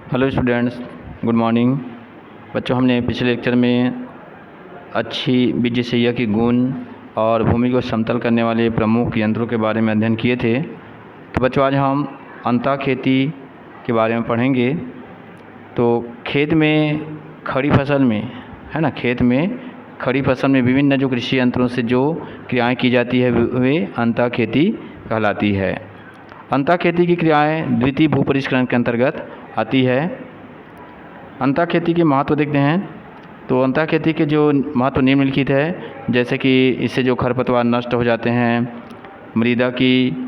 Hello students, good morning. बच्चों, हमने पिछले लेक्चर में अच्छी बीजसैया की गुण और भूमि को समतल करने वाले प्रमुख यंत्रों के बारे में अध्ययन किए थे। तो बच्चों, आज हम अंतः खेती के बारे में पढ़ेंगे। तो खेत में खड़ी फसल में खेत में खड़ी फसल में विभिन्न जो कृषि यंत्रों से जो क्रियाएं की जाती है वे अंतः खेती कहलाती है। अंतः खेती की क्रियाएं द्वितीय भू परिष्करण के अंतर्गत आती है। अंतः खेती के महत्व देखते हैं। तो अंतः खेती के जो महत्व निम्नलिखित है, जैसे कि इससे जो खरपतवार नष्ट हो जाते हैं, मृदा की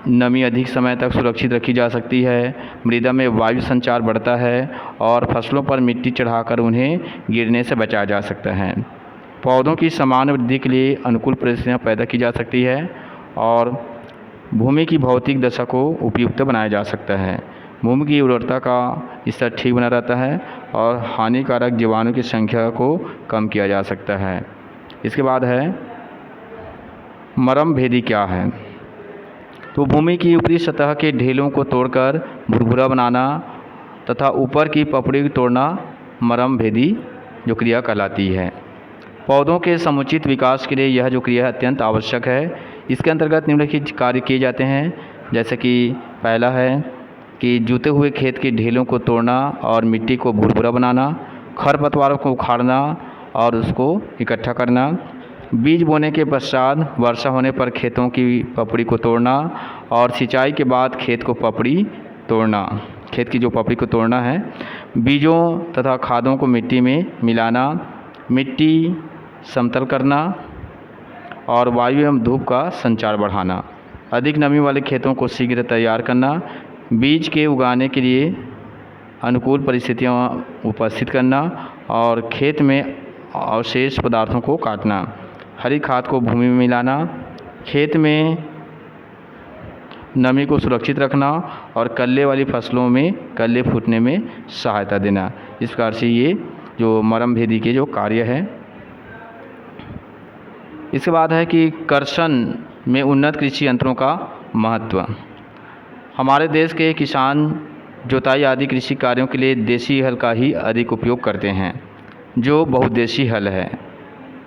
नमी अधिक समय तक सुरक्षित रखी जा सकती है, मृदा में वायु संचार बढ़ता है और फसलों पर मिट्टी चढ़ाकर उन्हें गिरने से बचाया जा सकता है। पौधों की समान वृद्धि के लिए अनुकूल परिस्थितियाँ पैदा की जा सकती है और भूमि की भौतिक दशा को उपयुक्त बनाया जा सकता है। भूमि की उर्वरता का स्तर ठीक बना रहता है और हानिकारक जीवाणु की संख्या को कम किया जा सकता है। इसके बाद है मरम भेदी क्या है। तो भूमि की ऊपरी सतह के ढेलों को तोड़कर भुरभुरा बनाना तथा ऊपर की पपड़ी को तोड़ना मरम भेदी जो क्रिया कहलाती है। पौधों के समुचित विकास के लिए यह जो क्रिया अत्यंत आवश्यक है। इसके अंतर्गत निम्नलिखित कार्य किए जाते हैं, जैसे कि पहला है कि जुते हुए खेत के ढेलों को तोड़ना और मिट्टी को भुरभुरा बनाना, खरपतवारों को उखाड़ना और उसको इकट्ठा करना, बीज बोने के पश्चात वर्षा होने पर खेतों की पपड़ी को तोड़ना और सिंचाई के बाद खेत की जो पपड़ी को तोड़ना है, बीजों तथा खादों को मिट्टी में मिलाना, मिट्टी समतल करना और वायु एवं धूप का संचार बढ़ाना, अधिक नमी वाले खेतों को शीघ्र तैयार करना, बीज के उगाने के लिए अनुकूल परिस्थितियाँ उपस्थित करना और खेत में अवशेष पदार्थों को काटना, हरी खाद को भूमि में मिलाना, खेत में नमी को सुरक्षित रखना और कल्ले वाली फसलों में कल्ले फूटने में सहायता देना। इस प्रकार से ये जो मरम भेदी के जो कार्य है। इसके बाद है कि कर्षण में उन्नत कृषि यंत्रों का महत्व। हमारे देश के किसान जुताई आदि कृषि कार्यों के लिए देसी हल का ही अधिक उपयोग करते हैं, जो बहुउद्देशीय हल है।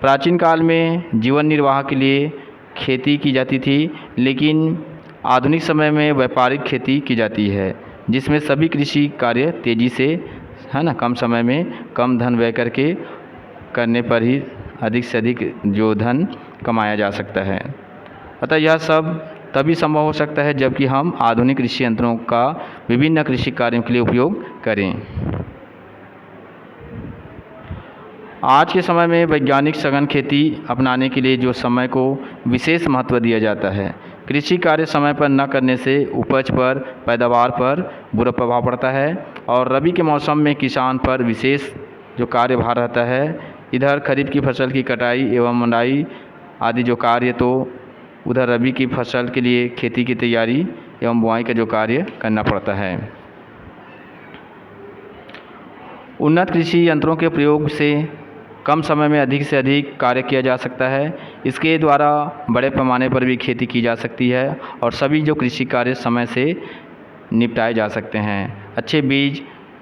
प्राचीन काल में जीवन निर्वाह के लिए खेती की जाती थी, लेकिन आधुनिक समय में व्यापारिक खेती की जाती है, जिसमें सभी कृषि कार्य तेज़ी से कम समय में कम धन व्यय करने पर ही अधिक से अधिक जो धन कमाया जा सकता है। अतः यह सब तभी संभव हो सकता है जबकि हम आधुनिक कृषि यंत्रों का विभिन्न कृषि कार्यों के लिए उपयोग करें। आज के समय में वैज्ञानिक सघन खेती अपनाने के लिए जो समय को विशेष महत्व दिया जाता है। कृषि कार्य समय पर न करने से उपज पर, पैदावार पर बुरा प्रभाव पड़ता है और रबी के मौसम में किसान पर विशेष जो कार्यभार रहता है। इधर खरीफ की फसल की कटाई एवं मंडाई आदि जो कार्य, तो उधर रबी की फसल के लिए खेती की तैयारी एवं बुआई का जो कार्य करना पड़ता है। उन्नत कृषि यंत्रों के प्रयोग से कम समय में अधिक से अधिक कार्य किया जा सकता है। इसके द्वारा बड़े पैमाने पर भी खेती की जा सकती है और सभी जो कृषि कार्य समय से निपटाए जा सकते हैं। अच्छे बीज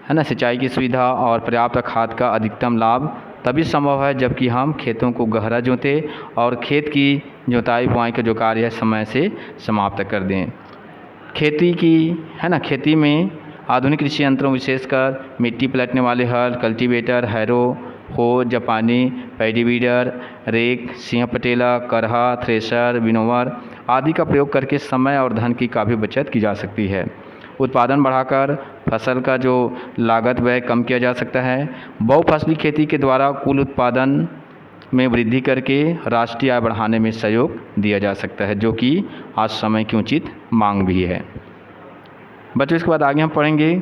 सिंचाई की सुविधा और पर्याप्त खाद का अधिकतम लाभ तभी संभव है जबकि हम खेतों को गहरा जोतें और खेत की जुताई बुआई का जो कार्य है समय से समाप्त कर दें। खेती में आधुनिक कृषि यंत्रों विशेषकर मिट्टी पलटने वाले हल, कल्टीवेटर, हैरो, हो, जापानी पैडी वीडर, रेक, सिंह पटेला, करहा, थ्रेशर, विनोवर आदि का प्रयोग करके समय और धन की काफ़ी बचत की जा सकती है। उत्पादन बढ़ाकर फसल का जो लागत व्यय कम किया जा सकता है। बहुफसली खेती के द्वारा कुल उत्पादन में वृद्धि करके राष्ट्रीय आय बढ़ाने में सहयोग दिया जा सकता है, जो कि आज समय की उचित मांग भी है। बच्चों, इसके बाद आगे हम पढ़ेंगे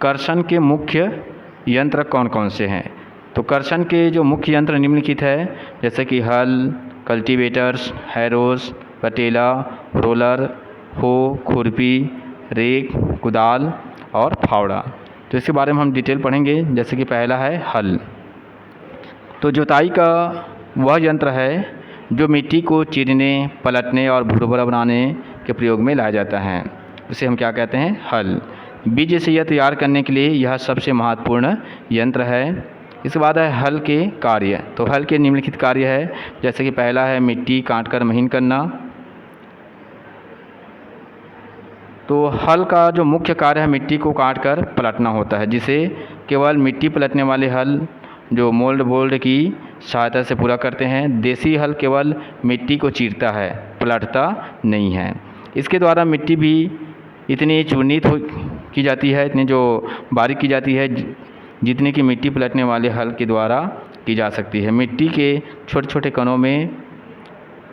कर्षण के मुख्य यंत्र कौन कौन से हैं। तो कर्षण के जो मुख्य यंत्र निम्नलिखित है, जैसे कि हल, कल्टीवेटर्स, हैरोस, पटेला, रोलर, हो, खुरपी, रेक, कुदाल और फावड़ा। तो इसके बारे में हम डिटेल पढ़ेंगे। जैसे कि पहला है हल। तो जुताई का वह यंत्र है जो मिट्टी को चीरने, पलटने और भुरभुरा बनाने के प्रयोग में लाया जाता है। उसे हम क्या कहते हैं? हल। बीज सैया तैयार करने के लिए यह सबसे महत्वपूर्ण यंत्र है। इसके बाद है हल के कार्य। तो हल के निम्नलिखित कार्य है, जैसे कि पहला है मिट्टी काटकर महीन करना। तो हल का जो मुख्य कार्य है मिट्टी को काटकर पलटना होता है, जिसे केवल मिट्टी पलटने वाले हल जो मोल्ड बोल्ड की सहायता से पूरा करते हैं। देसी हल केवल मिट्टी को चीरता है, पलटता नहीं है। इसके द्वारा मिट्टी भी इतनी चूर्णित की जाती है, इतनी जो बारीक की जाती है जितने की मिट्टी पलटने वाले हल के द्वारा की जा सकती है। मिट्टी के छोटे छोटे कणों में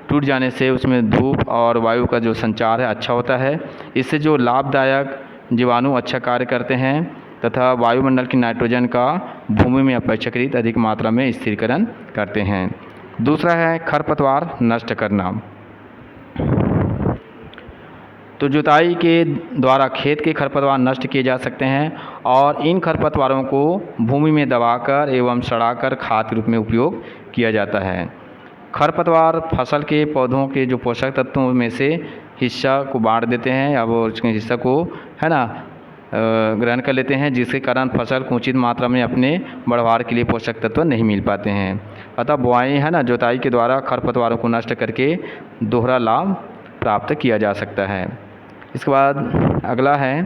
टूट जाने से उसमें धूप और वायु का जो संचार है अच्छा होता है। इससे जो लाभदायक जीवाणु अच्छा कार्य करते हैं तथा वायुमंडल की नाइट्रोजन का भूमि में अपेक्षाकृत अधिक मात्रा में स्थिरीकरण करते हैं। दूसरा है खरपतवार नष्ट करना। तो जुताई के द्वारा खेत के खरपतवार नष्ट किए जा सकते हैं और इन खरपतवारों को भूमि में दबाकर एवं सड़ाकर खाद के रूप में उपयोग किया जाता है। खरपतवार फसल के पौधों के जो पोषक तत्वों में से हिस्सा को बांट देते हैं या वो उसके हिस्सा को है ना ग्रहण कर लेते हैं, जिसके कारण फसल को उचित मात्रा में अपने बढ़वार के लिए पोषक तत्व नहीं मिल पाते हैं। अतः बुआई है ना जुताई के द्वारा खरपतवारों को नष्ट करके दोहरा लाभ प्राप्त किया जा सकता है। इसके बाद अगला है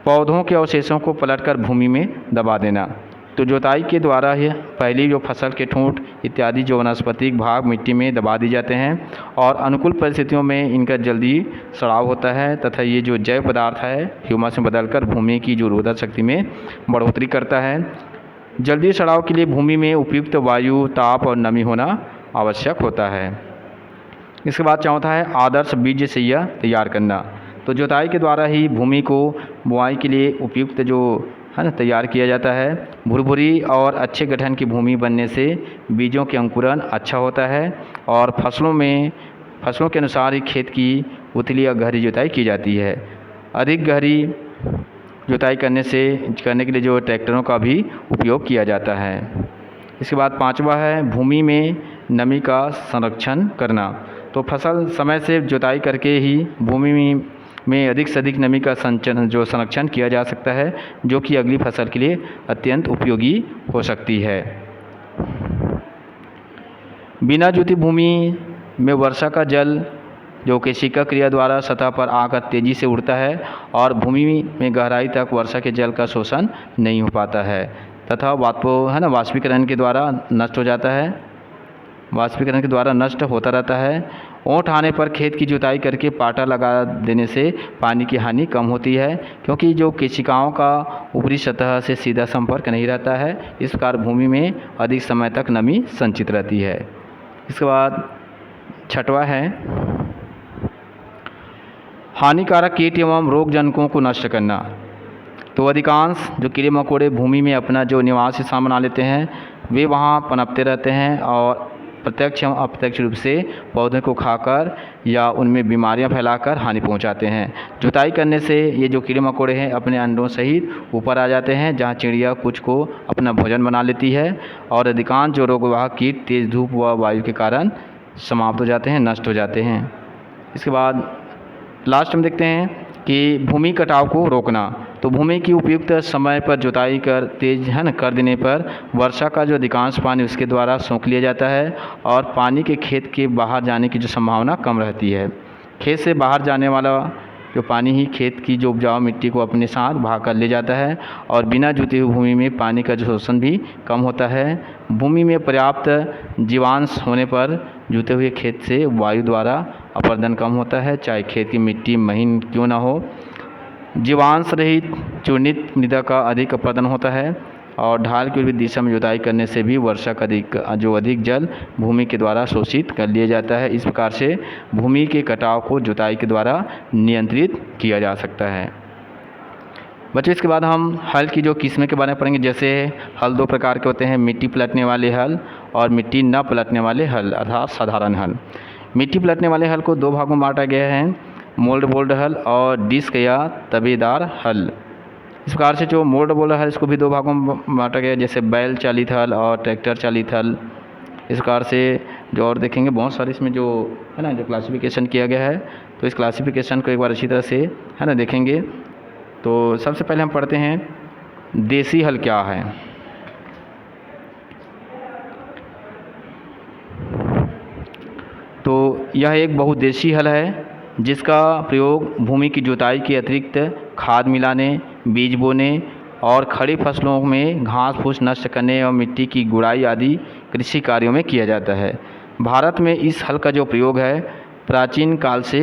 पौधों के अवशेषों को पलटकर भूमि में दबा देना। तो जुताई के द्वारा ही पहली जो फसल के ठूंठ इत्यादि जो वनस्पतिक भाग मिट्टी में दबा दी जाते हैं और अनुकूल परिस्थितियों में इनका जल्दी सड़ाव होता है तथा ये जो जैव पदार्थ है ह्यूमस में बदलकर भूमि की जो रोधक शक्ति में बढ़ोतरी करता है। जल्दी सड़ाव के लिए भूमि में उपयुक्त वायु, ताप और नमी होना आवश्यक होता है। इसके बाद चौथा है आदर्श बीज सैया तैयार करना। तो जुताई के द्वारा ही भूमि को बुआई के लिए उपयुक्त जो है ना तैयार किया जाता है। भुरभुरी और अच्छे गठन की भूमि बनने से बीजों के अंकुरण अच्छा होता है और फसलों के अनुसार ही खेत की उथली या गहरी जुताई की जाती है। अधिक गहरी जुताई करने के लिए जो ट्रैक्टरों का भी उपयोग किया जाता है। इसके बाद पांचवा है भूमि में नमी का संरक्षण करना। तो फसल समय से जुताई करके ही भूमि में अधिक से अधिक नमी का संरक्षण किया जा सकता है, जो कि अगली फसल के लिए अत्यंत उपयोगी हो सकती है। बिना जुती भूमि में वर्षा का जल जो केशिका क्रिया द्वारा सतह पर आकर तेज़ी से उड़ता है और भूमि में गहराई तक वर्षा के जल का शोषण नहीं हो पाता है तथा वाष्पीकरण के द्वारा नष्ट हो जाता है। वाष्पीकरण के द्वारा नष्ट होता रहता है। ओंठ आने पर खेत की जुताई करके पाटा लगा देने से पानी की हानि कम होती है, क्योंकि जो केशिकाओं का ऊपरी सतह से सीधा संपर्क नहीं रहता है। इस प्रकार भूमि में अधिक समय तक नमी संचित रहती है। इसके बाद छठवां है हानिकारक कीट एवं रोग जनकों को नष्ट करना। तो अधिकांश जो कीड़े मकोड़े भूमि में अपना जो निवास स्थान बना लेते हैं वे वहाँ पनपते रहते हैं और प्रत्यक्ष एवं अप्रत्यक्ष रूप से पौधे को खाकर या उनमें बीमारियां फैलाकर हानि पहुंचाते हैं। जुताई करने से ये जो कीड़े मकोड़े हैं अपने अंडों सहित ऊपर आ जाते हैं, जहां चिड़िया कुछ को अपना भोजन बना लेती है और अधिकांश जो रोगवाहक कीट तेज़ धूप व वायु के कारण समाप्त हो जाते हैं, नष्ट हो जाते हैं। इसके बाद लास्ट में देखते हैं कि भूमि कटाव को रोकना। तो भूमि की उपयुक्त समय पर जुताई कर देने पर वर्षा का जो अधिकांश पानी उसके द्वारा सोख लिया जाता है और पानी के खेत के बाहर जाने की जो संभावना कम रहती है। खेत से बाहर जाने वाला जो पानी ही खेत की जो उपजाऊ मिट्टी को अपने साथ बहा कर ले जाता है और बिना जुती हुई भूमि में पानी का जो शोषण भी कम होता है। भूमि में पर्याप्त जीवांश होने पर जुते हुए खेत से वायु द्वारा अपर्दन कम होता है, चाहे खेत की मिट्टी महीन क्यों ना हो। जीवांश रहित चूर्णित मृदा का अधिक अपर्दन होता है और ढाल की विपरीत दिशा में जुताई करने से भी वर्षा का अधिक जल भूमि के द्वारा शोषित कर लिया जाता है। इस प्रकार से भूमि के कटाव को जुताई के द्वारा नियंत्रित किया जा सकता है। बच्चों इसके बाद हम हल की जो किस्में के बारे में पढ़ेंगे। जैसे हल दो प्रकार के होते हैं, मिट्टी पलटने वाले हल और मिट्टी न पलटने वाले हल अर्थात साधारण हल। मिट्टी पलटने वाले हल को दो भागों में बांटा गया है, मोल्ड बोल्ड हल और डिस्क या तबेदार हल। इस प्रकार से जो मोल्ड बोल्ड हल इसको भी दो भागों में बांटा गया है, जैसे बैल चालित हल और ट्रैक्टर चालित हल। इस प्रकार से जो और देखेंगे बहुत सारे इसमें जो है ना जो क्लासिफिकेशन किया गया है, तो इस क्लासिफिकेशन को एक बार अच्छी तरह से है ना देखेंगे। तो सबसे पहले हम पढ़ते हैं देसी हल क्या है। तो यह एक बहुउद्देशीय हल है जिसका प्रयोग भूमि की जुताई के अतिरिक्त खाद मिलाने, बीज बोने और खड़ी फसलों में घास फूस नष्ट करने और मिट्टी की गुड़ाई आदि कृषि कार्यों में किया जाता है। भारत में इस हल का जो प्रयोग है प्राचीन काल से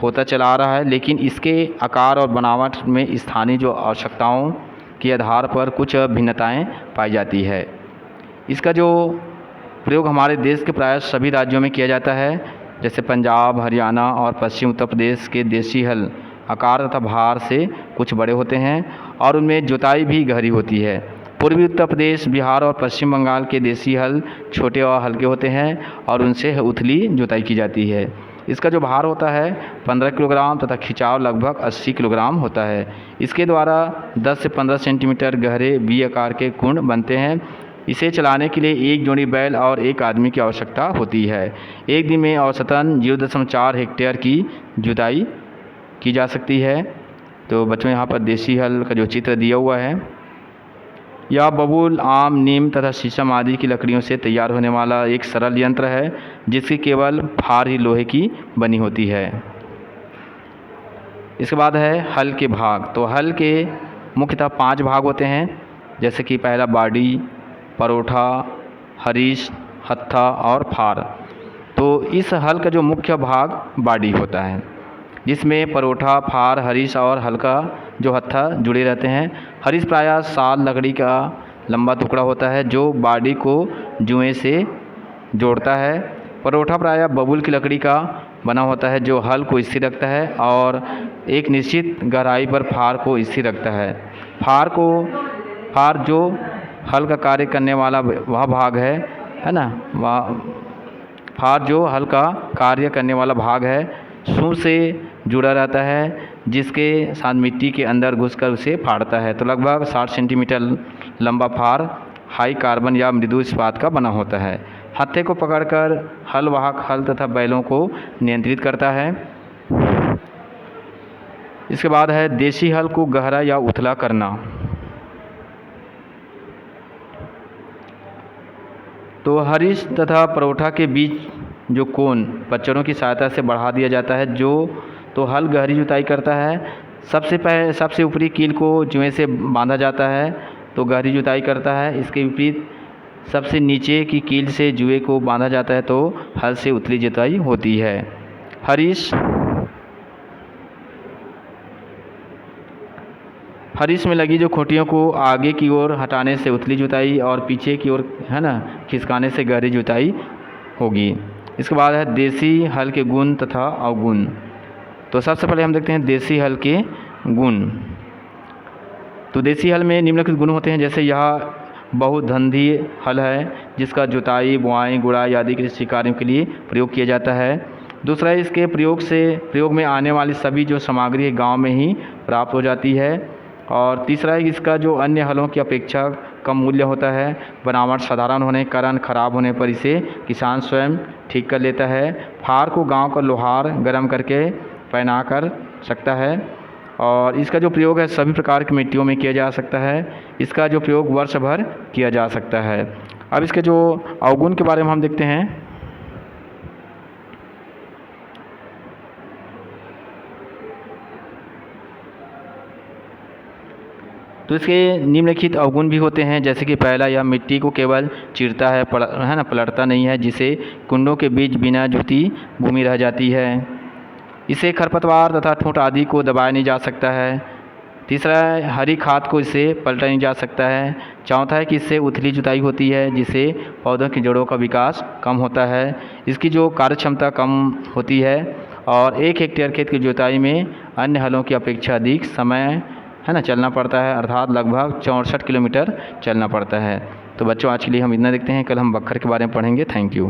होता चला आ रहा है, लेकिन इसके आकार और बनावट में स्थानीय जो आवश्यकताओं के आधार पर कुछ भिन्नताएं पाई जाती है। इसका जो प्रयोग हमारे देश के प्राय सभी राज्यों में किया जाता है, जैसे पंजाब, हरियाणा और पश्चिम उत्तर प्रदेश के देसी हल आकार तथा भार से कुछ बड़े होते हैं और उनमें जुताई भी गहरी होती है। पूर्वी उत्तर प्रदेश, बिहार और पश्चिम बंगाल के देसी हल छोटे और हल्के होते हैं और उनसे उथली जुताई की जाती है। इसका जो भार होता है 15 किलोग्राम तथा खिंचाव लगभग 80 किलोग्राम होता है। इसके द्वारा 10 से 15 सेंटीमीटर गहरे वी आकार के कुंड बनते हैं। इसे चलाने के लिए एक जोड़ी बैल और एक आदमी की आवश्यकता होती है। एक दिन में औसतन 0.4 हेक्टेयर की जुताई की जा सकती है। तो बच्चों यहाँ पर देसी हल का जो चित्र दिया हुआ है, यह बबूल, आम, नीम तथा शीशम आदि की लकड़ियों से तैयार होने वाला एक सरल यंत्र है जिसकी केवल फार ही लोहे की बनी होती है। इसके बाद है हल के भाग। तो हल के मुख्यतः 5 भाग होते हैं, जैसे कि पहला बाडी, परोठा, हरीश, हत्था और फार। तो इस हल का जो मुख्य भाग बाडी होता है, जिसमें परोठा, फार, हरीश और हल्का जो हत्था जुड़े रहते हैं। हरीश प्रायः साल लकड़ी का लंबा टुकड़ा होता है जो बाडी को जुएं से जोड़ता है। परोठा प्रायः बबूल की लकड़ी का बना होता है जो हल को स्थिर रखता है और एक निश्चित गहराई पर फार को स्थिर रखता है। फार जो हल का कार्य करने वाला वह भाग है ना, वह फार जो हल का कार्य करने वाला भाग है सूर से जुड़ा रहता है, जिसके साथ मिट्टी के अंदर घुसकर उसे फाड़ता है। तो लगभग 60 सेंटीमीटर लंबा फार हाई कार्बन या मृदु इस्पात का बना होता है। हत्थे को पकड़कर हल वाहक हल तथा बैलों को नियंत्रित करता है। इसके बाद है देसी हल को गहरा या उथला करना। तो हरीश तथा परोठा के बीच जो कोण पच्चरों की सहायता से बढ़ा दिया जाता है, जो तो हल गहरी जुताई करता है। सबसे ऊपरी कील को जुएं से बांधा जाता है तो गहरी जुताई करता है। इसके विपरीत सबसे नीचे की कील से जुए को बांधा जाता है तो हल से उथली जुताई होती है। हरीश में लगी जो खूंटियों को आगे की ओर हटाने से उथली जुताई और पीछे की ओर है ना खिसकाने से गहरी जुताई होगी। इसके बाद है देसी हल के गुण तथा अवगुण। तो सबसे पहले हम देखते हैं देसी हल के गुण। तो देसी हल में निम्नलिखित गुण होते हैं, जैसे यह बहुधंधी हल है जिसका जुताई, बुआई, गुड़ाई आदि कृषि कार्यों के लिए प्रयोग किया जाता है। दूसरा है इसके प्रयोग में आने वाली सभी जो सामग्री गांव में ही प्राप्त हो जाती है। और तीसरा है इसका जो अन्य हलों की अपेक्षा कम मूल्य होता है। बनावट साधारण होने के कारण खराब होने पर इसे किसान स्वयं ठीक कर लेता है। फार को गांव का लोहार गर्म करके पहना कर सकता है और इसका जो प्रयोग है सभी प्रकार की मिट्टियों में किया जा सकता है। इसका जो प्रयोग वर्ष भर किया जा सकता है। अब इसके जो अवगुण के बारे में हम देखते हैं। तो इसके निम्नलिखित अवगुण भी होते हैं, जैसे कि पहला, यह मिट्टी को केवल चीरता है ना, पलटता नहीं है, जिसे कुंडों के बीच बिना जुती भूमि रह जाती है। इसे खरपतवार तथा ठूंठ आदि को दबाया नहीं जा सकता है। तीसरा है हरी खाद को इससे पलटा नहीं जा सकता है। चौथा है कि इससे उथली जुताई होती है जिससे पौधों की जड़ों का विकास कम होता है। इसकी जो कार्य क्षमता कम होती है और 1 हेक्टेयर खेत की जुताई में अन्य हलों की अपेक्षा अधिक समय है ना चलना पड़ता है, अर्थात लगभग 64 किलोमीटर चलना पड़ता है। तो बच्चों आज के लिए हम इतना देखते हैं, कल हम बखर के बारे में पढ़ेंगे। Thank you.